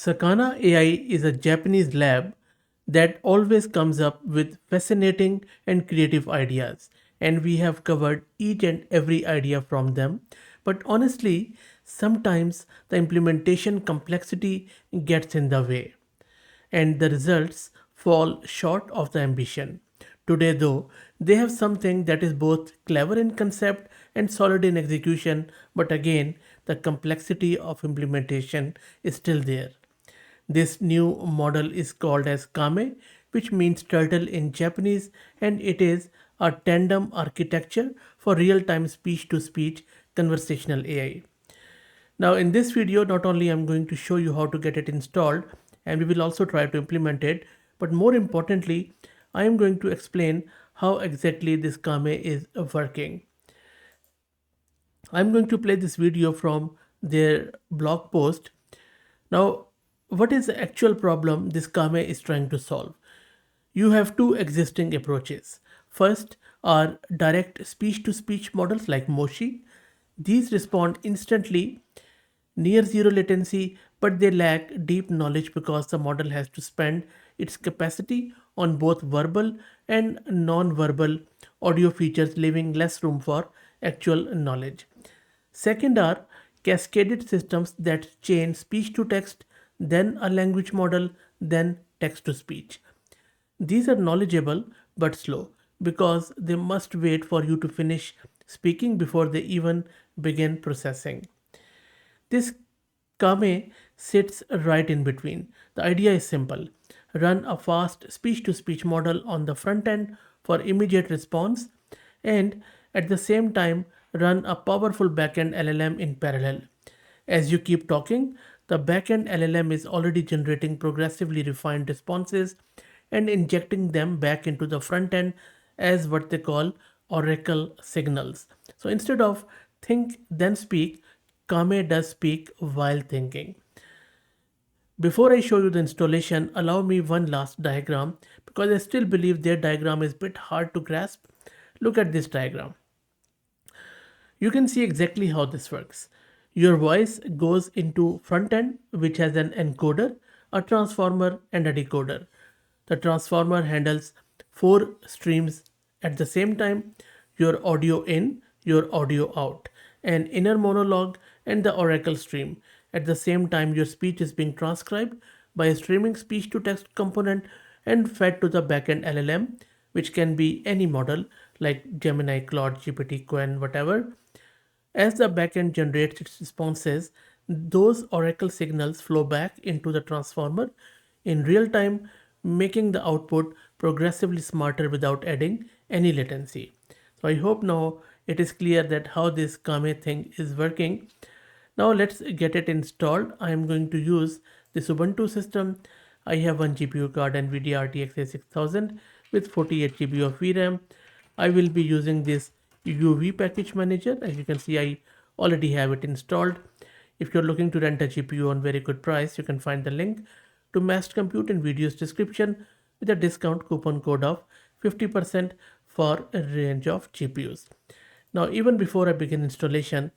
Sakana AI is a Japanese lab that always comes up with fascinating and creative ideas, and we have covered each and every idea from them. But honestly, sometimes the implementation complexity gets in the way and the results fall short of the ambition. Today, though, they have something that is both clever in concept and solid in execution, but again, the complexity of implementation is still there. This new model is called as Kame, which means turtle in Japanese, and it is a tandem architecture for real-time speech-to-speech conversational AI. Now in this video, not only I'm going to show you how to get it installed, and we will also try to implement it, but more importantly, I am going to explain how exactly this Kame is working. I'm going to play this video from their blog post. Now, what is the actual problem this Kame is trying to solve? You have two existing approaches. First are direct speech-to-speech models like Moshi. These respond instantly, near zero latency, but they lack deep knowledge because the model has to spend its capacity on both verbal and non-verbal audio features, leaving less room for actual knowledge. Second are cascaded systems that chain speech to text, then a language model, then text to speech. These are knowledgeable but slow because they must wait for you to finish speaking before they even begin processing. This Kame sits right in between. The idea is simple. Run a fast speech to speech model on the front end for immediate response and at the same time run a powerful backend LLM in parallel. As you keep talking, the backend LLM is already generating progressively refined responses and injecting them back into the front end as what they call oracle signals. So instead of think then speak, Kame does speak while thinking. Before I show you the installation, allow me one last diagram because I still believe their diagram is a bit hard to grasp. Look at this diagram. You can see exactly how this works. Your voice goes into front end which has an encoder, a transformer and a decoder. The transformer handles four streams at the same time: your audio in, your audio out, an inner monologue, and the oracle stream. At the same time, your speech is being transcribed by a streaming speech to text component and fed to the backend LLM, which can be any model like Gemini, Claude, GPT, Quen, whatever. As the backend generates its responses, those oracle signals flow back into the transformer in real time, making the output progressively smarter without adding any latency. So I hope now it is clear that how this Kame thing is working. Now let's get it installed. I am going to use this Ubuntu system. I have one GPU card NVIDIA RTX A6000 with 48 GB of VRAM. I will be using this UV package manager. As you can see, I already have it installed. If you're looking to rent a GPU on very good price, you can find the link to Massed Compute in video's description with a discount coupon code of 50% for a range of GPUs. Now, even before I begin installation,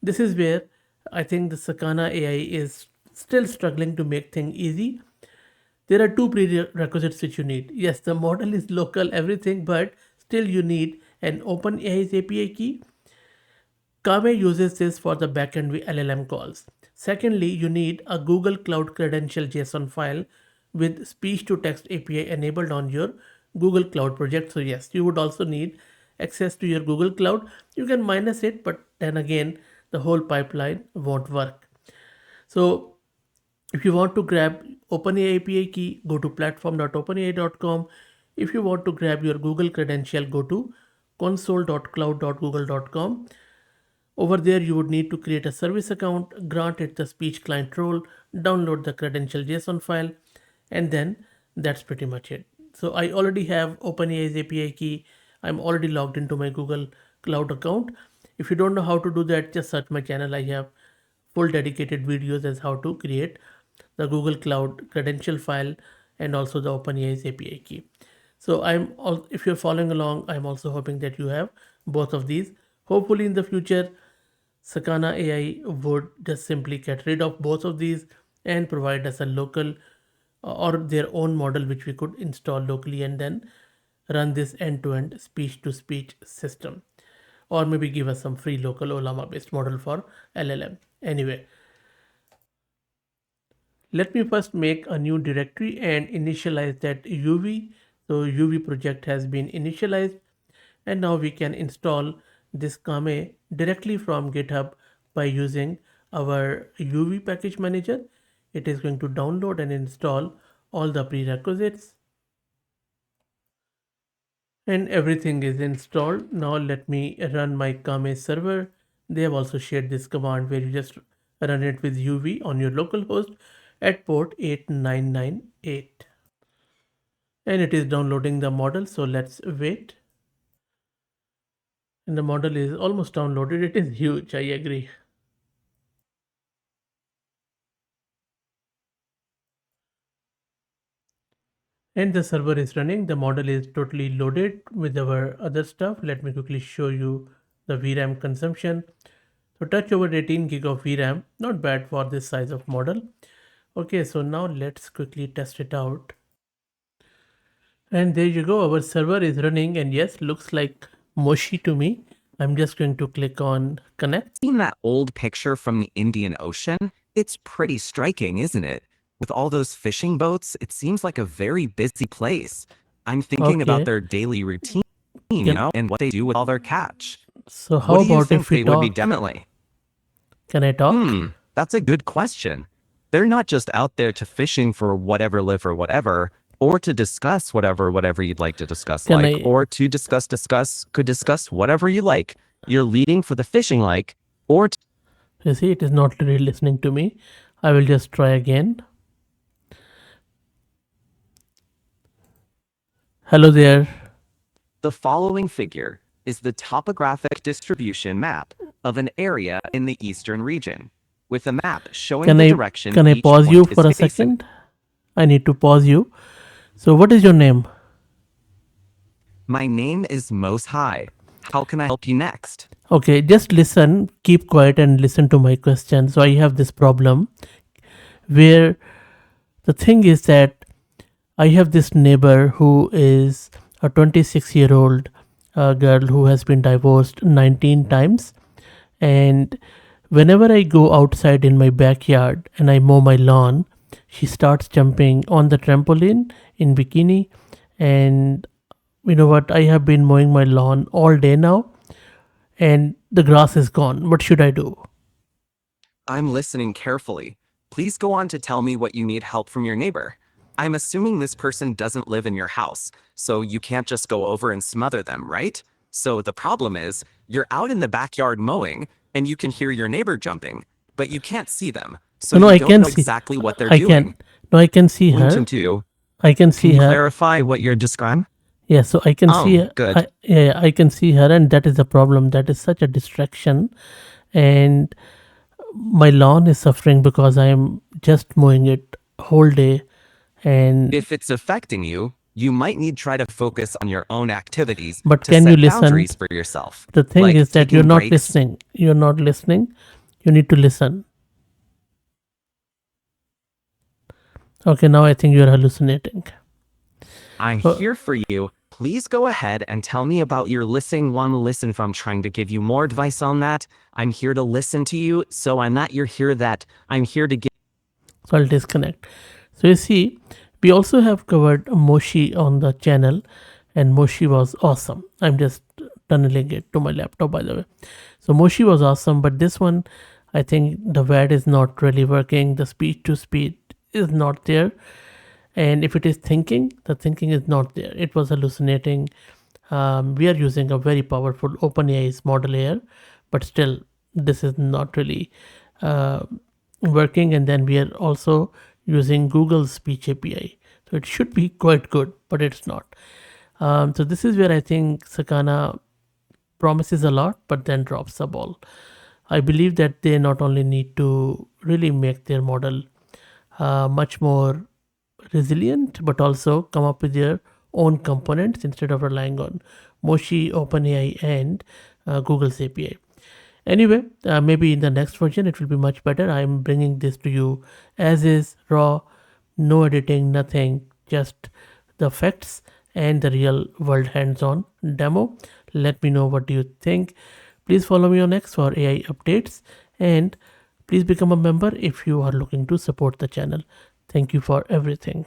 this is where I think the Sakana AI is still struggling to make things easy. There are two prerequisites which you need. Yes, the model is local, everything, but still you need an OpenAI's API key. Kame uses this for the backend LLM calls. Secondly, you need a Google Cloud Credential JSON file with speech to text API enabled on your Google Cloud project. So yes, you would also need access to your Google Cloud. You can minus it, but then again, the whole pipeline won't work. So if you want to grab OpenAI API key, go to platform.openai.com. If you want to grab your Google credential, go to console.cloud.google.com. Over there, you would need to create a service account, grant it the speech client role, download the credential JSON file, and then that's pretty much it. So I already have OpenAI's API key. I'm already logged into my Google Cloud account. If you don't know how to do that, just search my channel. I have full dedicated videos as how to create the Google Cloud credential file and also the OpenAI's API key. So if you're following along, I'm also hoping that you have both of these. Hopefully in the future, Sakana AI would just simply get rid of both of these and provide us a local or their own model which we could install locally and then run this end-to-end speech-to-speech system, or maybe give us some free local Olama based model for LLM. Anyway, let me first make a new directory and initialize that UV. So UV project has been initialized, and now we can install this Kame directly from GitHub by using our UV package manager. It is going to download and install all the prerequisites, and everything is installed. Now let me run my Kame server. They have also shared this command where you just run it with UV on your local host at port 8998. And it is downloading the model, so let's wait. And the model is almost downloaded. It is huge, I agree. And the server is running. The model is totally loaded with our other stuff. Let me quickly show you the VRAM consumption. So touch over 18 gig of VRAM, not bad for this size of model. Okay, so now let's quickly test it out. And there you go, our server is running, and yes, looks like Moshi to me. I'm just going to click on connect. Seen that old picture from the Indian Ocean? It's pretty striking, isn't it? With all those fishing boats, it seems like a very busy place. I'm thinking about their daily routine, and what they do with all their catch. So how What do you about think if we they would be talk? definitely? Can I talk? That's a good question. They're not just out there to fishing for whatever live or whatever, or to discuss whatever you'd like to discuss, or to discuss whatever you like. You're leading for the fishing or You see, it is not really listening to me. I will just try again. Hello there. The following figure is the topographic distribution map of an area in the eastern region, with a map showing the direction. Can I pause you for a second? I need to pause you. So what is your name? My name is Mos High. How can I help you next? Okay, just listen, keep quiet and listen to my question. So I have this problem where the thing is that I have this neighbor who is a 26-year-old girl who has been divorced 19 times. And whenever I go outside in my backyard and I mow my lawn, she starts jumping on the trampoline in bikini. And you know what? I have been mowing my lawn all day now and the grass is gone. What should I do? I'm listening carefully. Please go on to tell me what you need help from your neighbor. I'm assuming this person doesn't live in your house, so you can't just go over and smother them, right? So the problem is, you're out in the backyard mowing, and you can hear your neighbor jumping, but you can't see them. So you don't know exactly what they're doing. I can see her. I can see her. Can you clarify what you're describing? Yeah, so I can see her. Good. I can see her, and that is the problem. That is such a distraction, and my lawn is suffering because I am just mowing it whole day. And if it's affecting you, you might need to try to focus on your own activities. But to can set you listen? Boundaries for yourself. The thing is that you're not listening. You're not listening. You need to listen. Okay, now I think you're hallucinating. I'm here for you. Please go ahead and tell me about your listen if I'm trying to give you more advice on that. I'm here to listen to you, so I'm not here that. I'm here to give. So I'll disconnect. So you see, we also have covered Moshi on the channel, and Moshi was awesome. I'm just tunneling it to my laptop, by the way. So Moshi was awesome, but this one, I think the VAD is not really working. The speech to speech is not there. And if it is thinking, the thinking is not there. It was hallucinating. We are using a very powerful OpenAI's model here, but still, this is not really working. And then we are also using Google's speech API. So it should be quite good, but it's not. So this is where I think Sakana promises a lot, but then drops the ball. I believe that they not only need to really make their model much more resilient, but also come up with their own components instead of relying on Moshi, OpenAI, and Google's API. Anyway, maybe in the next version it will be much better. I am bringing this to you as is, raw, no editing, nothing, just the facts and the real world hands-on demo. Let me know what do you think. Please follow me on X for AI updates, and please become a member if you are looking to support the channel. Thank you for everything.